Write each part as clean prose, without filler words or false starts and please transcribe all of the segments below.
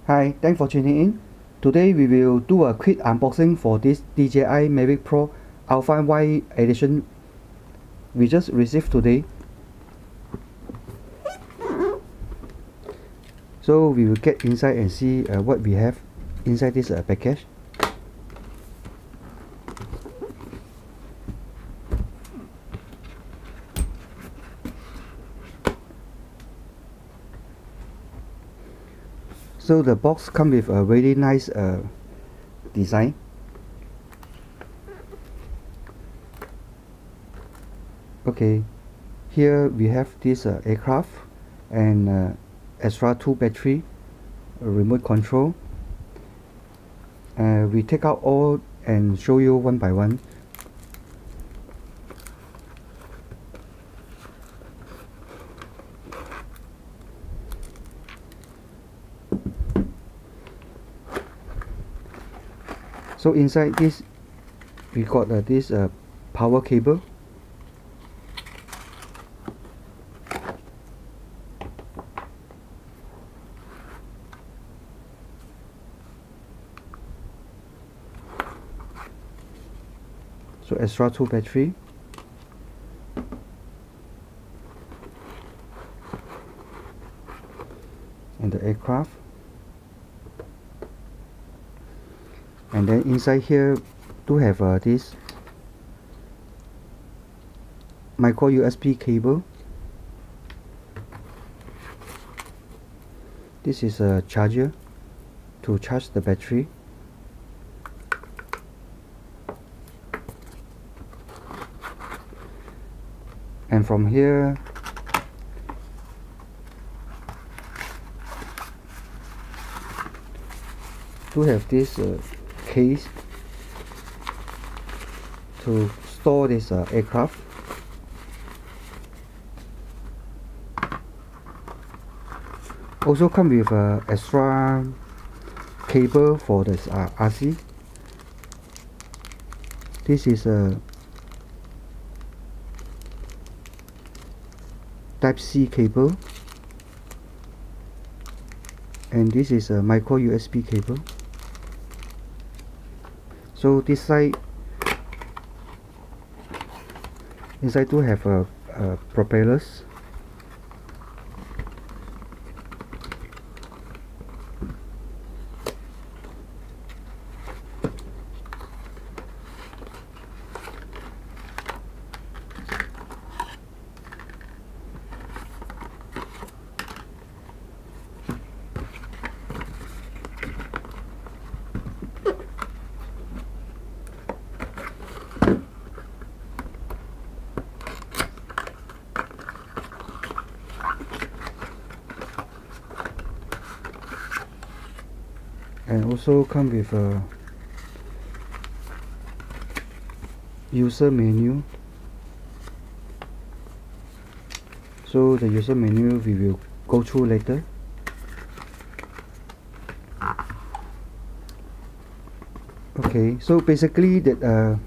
Hi, thanks for tuning in. Today we will do a quick unboxing for this DJI Mavic Pro Alpine Y edition we just received today. So we will get inside and see what we have inside this package. So the box comes with a really nice design. Okay, here we have this aircraft and extra 2 battery, remote control. We take out all and show you one by one. So inside this we got this power cable, so extra 2 battery, and the aircraft. And then inside here do have this micro USB cable. This is a charger to charge the battery. And from here do have this case to store this aircraft. Also come with extra cable for this RC. This is a Type C cable, and this is a micro USB cable. So this side inside do have propellers. And also come with a user menu. So the user menu we will go through later. Okay, so basically that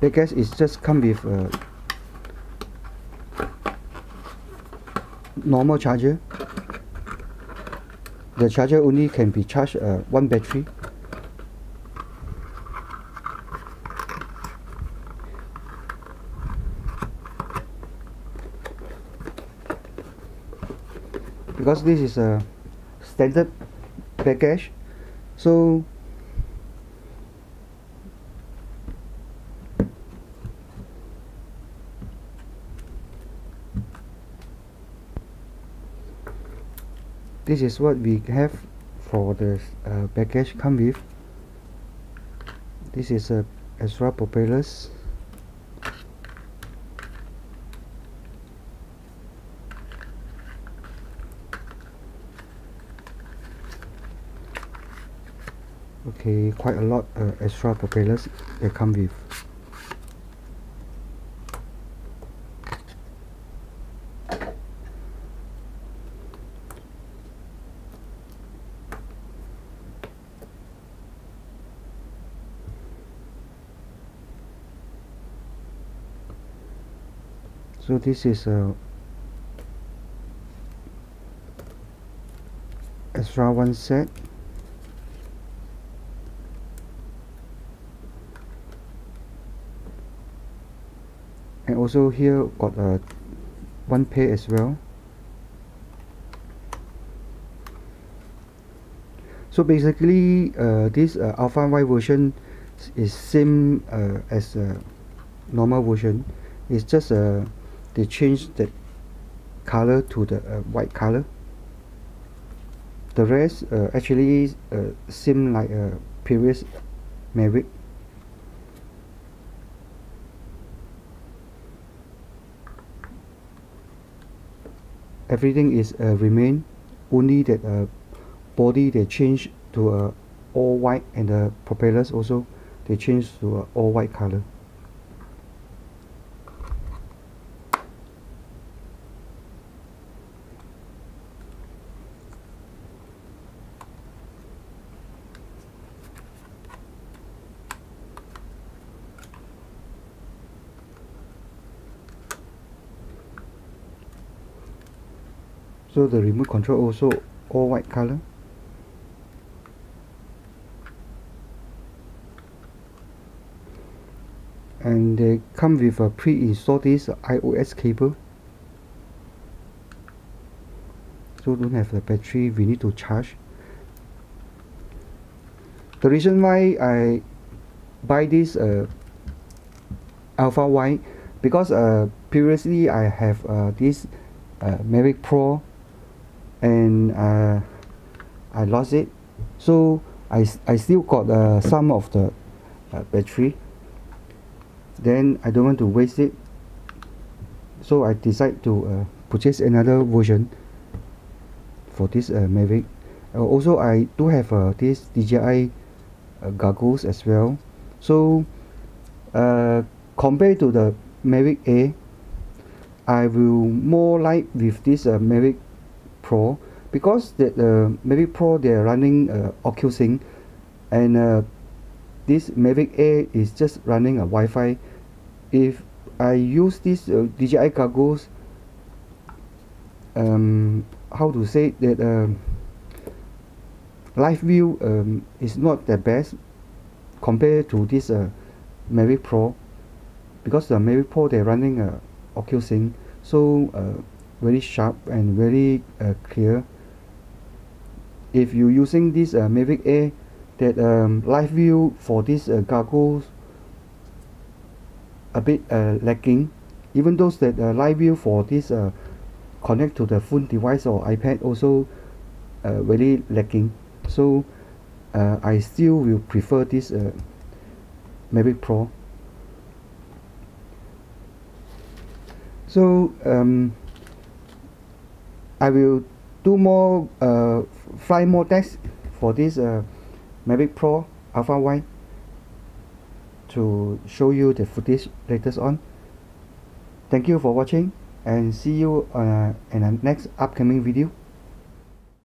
package is just come with normal charger. The charger only can be charged one battery. Because this is a standard package, so this is what we have for the package come with. This is a extra propellers, okay, quite a lot extra propellers they come with. So this is a extra one set. And also here got one pair as well. So basically this Alpine Y version is same as normal version. It's just they changed the color to the white color. The rest actually seem like a previous Mavic. Everything is remain, only that body they change to all white, and the propellers also they change to all white color. So the remote control also all white color. And they come with a pre-installed this iOS cable. So don't have the battery, we need to charge. The reason why I buy this Alpha Y, because previously I have this Mavic Pro, and I lost it, so I still got some of the battery. Then I don't want to waste it, so I decide to purchase another version for this Mavic. Also I do have this DJI goggles as well. So compared to the Mavic Air, I will more like with this Mavic Pro, because the Mavic Pro they are running OcuSync, and this Mavic Air is just running a Wi-Fi. If I use this DJI goggles, how to say that live view is not the best compared to this Mavic Pro, because the Mavic Pro they're running OcuSync, so very sharp and very clear. If you're using this Mavic Air, that live view for this goggles a bit lacking, even though that live view for this connect to the phone device or iPad also very lacking. So I still will prefer this Mavic Pro. So I will do more fly more tests for this Mavic Pro Alpha Y to show you the footage later on. Thank you for watching, and see you in the next upcoming video.